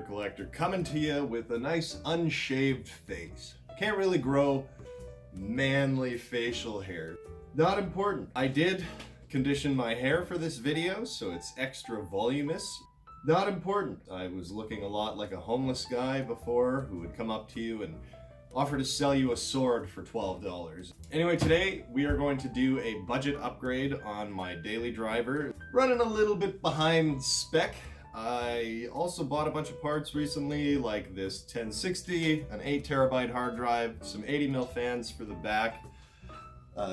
collector coming to you with a nice unshaved face. Can't really grow manly facial hair. Not important. I did condition my hair for this video, so it's extra voluminous. Not important. I was looking a lot like a homeless guy before who would come up to you and offer to sell you a sword for $12. Anyway, today we are going to do a budget upgrade on my daily driver. Running a little bit behind spec. I also bought a bunch of parts recently, like this 1060, an 8TB hard drive, some 80mm fans for the back,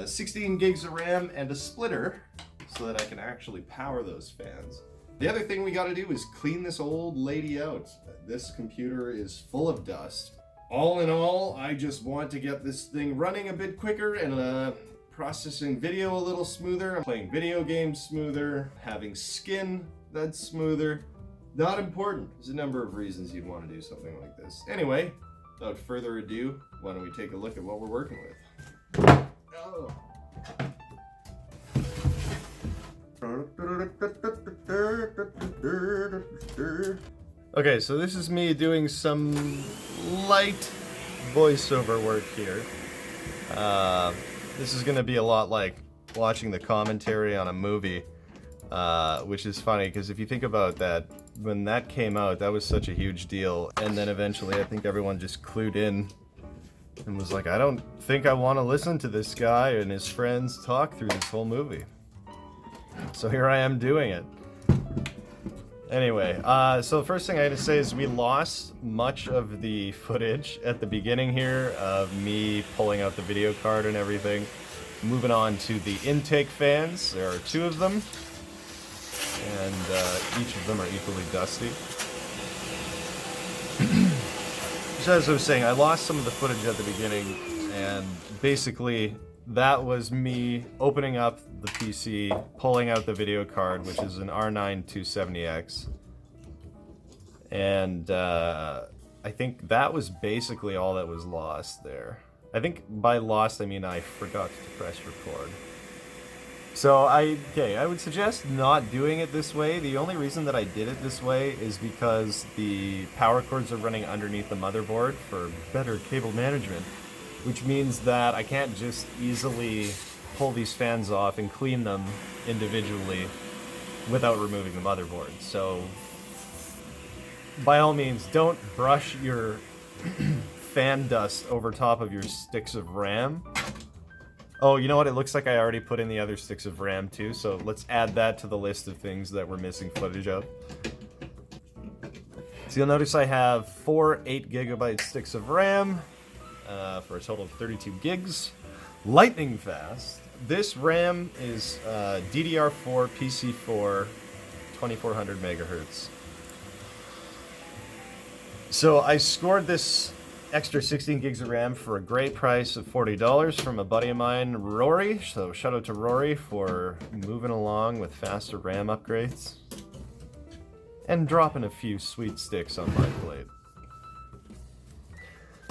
16 gigs of RAM, and a splitter so that I can actually power those fans. The other thing we gotta do is clean this old lady out. This computer is full of dust. All in all, I just want to get this thing running a bit quicker and processing video a little smoother, playing video games smoother, having skin that's smoother. Not important. There's a number of reasons you'd want to do something like this. Anyway, without further ado, why don't we take a look at what we're working with. Oh. Okay, so this is me doing some light voiceover work here. This is going to be a lot like watching the commentary on a movie, which is funny because if you think about that, when that came out, that was such a huge deal, and then eventually I think everyone just clued in and was like, I don't think I want to listen to this guy and his friends talk through this whole movie. So here I am doing it. Anyway, so the first thing I had to say is we lost much of the footage at the beginning here of me pulling out the video card and everything. Moving on to the intake fans, there are two of them, and each of them are equally dusty. So as I was saying, I lost some of the footage at the beginning, and basically that was me opening up the PC, pulling out the video card, which is an R9 270X. And I think that was basically all that was lost there. I think by lost I mean I forgot to press record. So I would suggest not doing it this way. The only reason that I did it this way is because the power cords are running underneath the motherboard for better cable management. Which means that I can't just easily pull these fans off and clean them individually without removing the motherboard. So, by all means, don't brush your fan dust over top of your sticks of RAM. Oh, you know what? It looks like I already put in the other sticks of RAM too, so let's add that to the list of things that we're missing footage of. So you'll notice I have 4 8GB sticks of RAM. For a total of 32 gigs. Lightning fast. This RAM is DDR4 PC4 2400 megahertz. So I scored this extra 16 gigs of RAM for a great price of $40 from a buddy of mine, Rory. So shout out to Rory for moving along with faster RAM upgrades and dropping a few sweet sticks on my plate.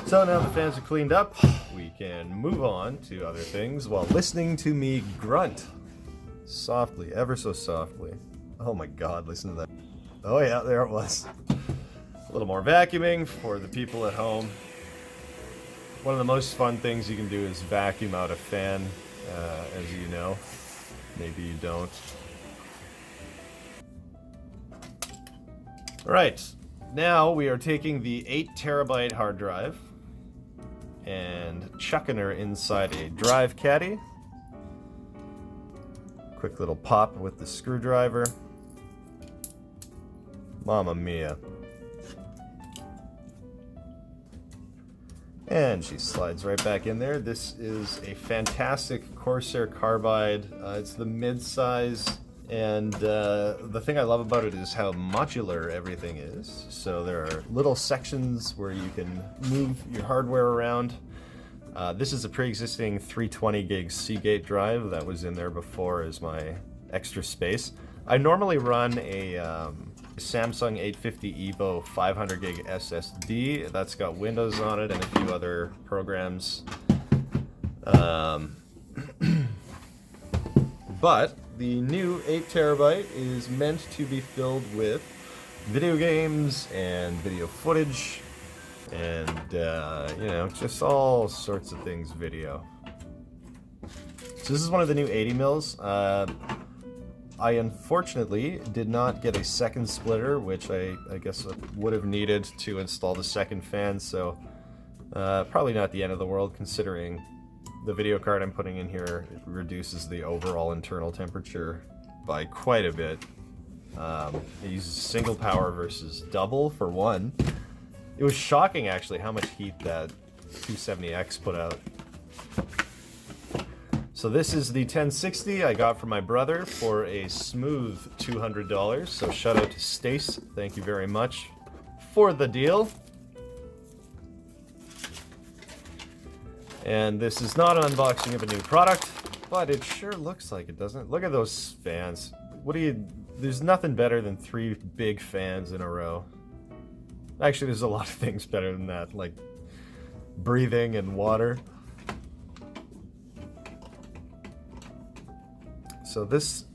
So now the fans are cleaned up, we can move on to other things while listening to me grunt. Softly, ever so softly. Oh my god, listen to that. Oh yeah, there it was. A little more vacuuming for the people at home. One of the most fun things you can do is vacuum out a fan, as you know. Maybe you don't. Alright, now we are taking the 8TB hard drive and chucking her inside a drive caddy. Quick little pop with the screwdriver. Mamma mia. And she slides right back in there. This is a fantastic Corsair carbide. It's the mid-size, and the thing I love about it is how modular everything is. So there are little sections where you can move your hardware around. This is a pre-existing 320 gig Seagate drive that was in there before as my extra space. I normally run a Samsung 850 EVO 500 gig SSD that's got Windows on it and a few other programs. But the new 8TB is meant to be filled with video games and video footage and, you know, just all sorts of things video. So this is one of the new 80 mils. I unfortunately did not get a second splitter, which I guess I would have needed to install the second fan, so probably not the end of the world considering the video card I'm putting in here reduces the overall internal temperature by quite a bit. It uses single power versus double for one. It was shocking actually how much heat that 270X put out. So this is the 1060 I got from my brother for a smooth $200. So shout out to Stace, thank you very much for the deal. And this is not an unboxing of a new product, but it sure looks like it, doesn't it? Look at those fans. There's nothing better than 3 big fans in a row. Actually, there's a lot of things better than that, like breathing and water. So this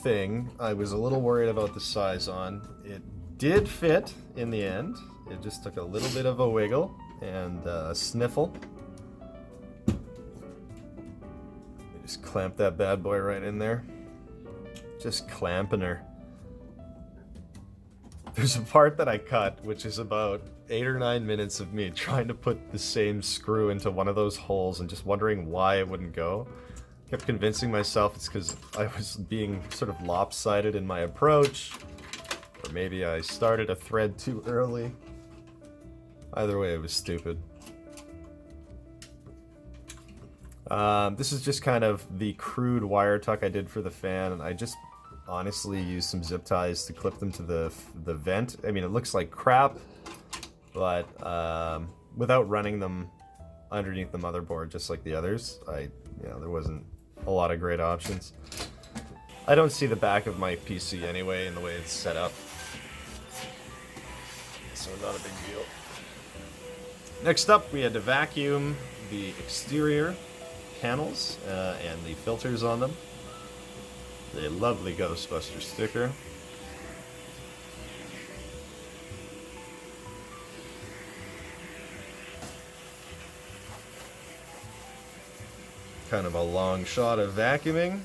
thing, I was a little worried about the size on. It did fit in the end. It just took a little bit of a wiggle and a sniffle. Just clamp that bad boy right in there. Just clamping her. There's a part that I cut, which is about 8 or 9 minutes of me trying to put the same screw into one of those holes and just wondering why it wouldn't go. Kept convincing myself it's because I was being sort of lopsided in my approach, or maybe I started a thread too early. Either way, it was stupid. This is just kind of the crude wire tuck I did for the fan, and I just honestly used some zip ties to clip them to the vent. I mean, it looks like crap, but without running them underneath the motherboard just like the others, there wasn't a lot of great options. I don't see the back of my PC anyway in the way it's set up, so not a big deal. Next up, we had to vacuum the exterior panels and the filters on them. The lovely Ghostbuster sticker. Kind of a long shot of vacuuming.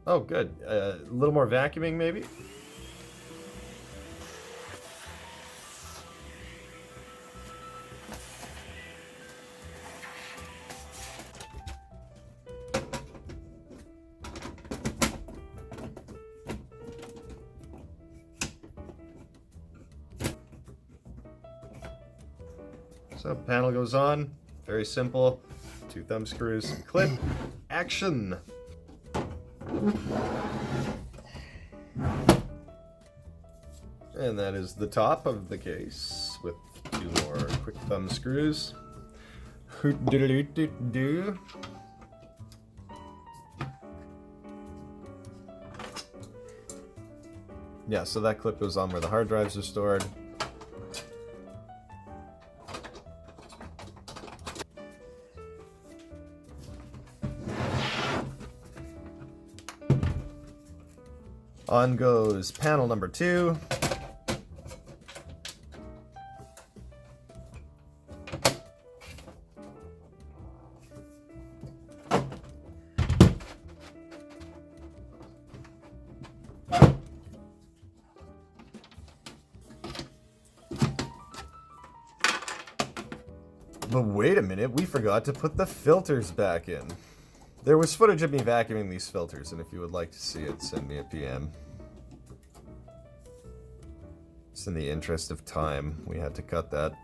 Oh, good. A little more vacuuming, maybe? So panel goes on, very simple, 2 thumb screws, clip, action. And that is the top of the case with 2 more quick thumb screws. Hoot-doodle-doo-doo-doo. Yeah, so that clip goes on where the hard drives are stored. On goes panel number 2. But wait a minute, we forgot to put the filters back in. There was footage of me vacuuming these filters, and if you would like to see it, send me a PM. Just in the interest of time, we had to cut that.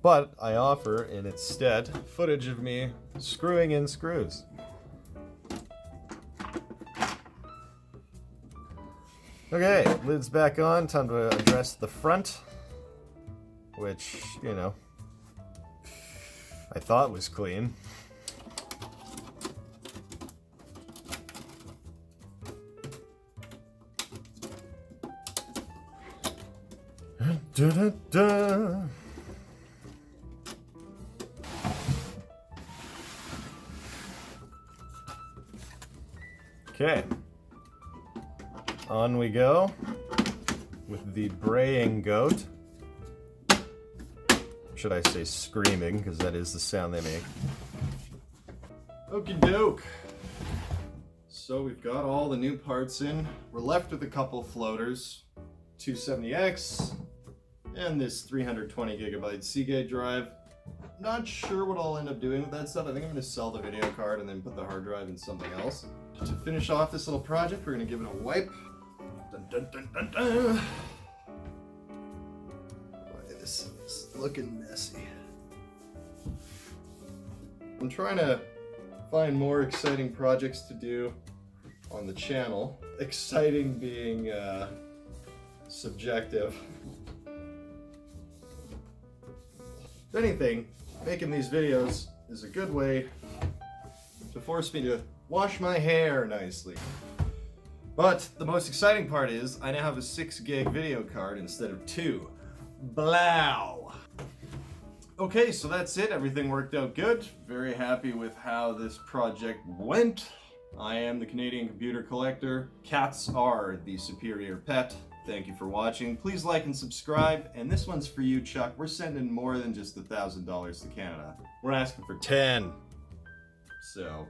But I offer, in its stead, footage of me screwing in screws. Okay, lid's back on, time to address the front. Which, you know, I thought was clean. Okay. On we go with the braying goat. Should I say screaming, because that is the sound they make. Okie doke. So we've got all the new parts in. We're left with a couple floaters. 270X and this 320 gigabyte Seagate drive. Not sure what I'll end up doing with that stuff. I think I'm going to sell the video card and then put the hard drive in something else. To finish off this little project, we're going to give it a wipe. Dun, dun, dun, dun, dun. Boy, this is looking messy. I'm trying to find more exciting projects to do on the channel. Exciting being subjective. If anything, making these videos is a good way to force me to wash my hair nicely. But the most exciting part is I now have a 6 gig video card instead of 2. Blow! Okay, so that's it. Everything worked out good. Very happy with how this project went. I am the Canadian Computer Collector. Cats are the superior pet. Thank you for watching. Please like and subscribe. And this one's for you, Chuck. We're sending more than just $1,000 to Canada. We're asking for 10. So,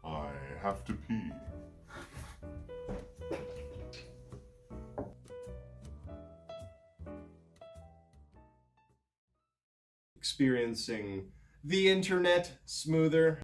I have to pee. Experiencing the internet smoother.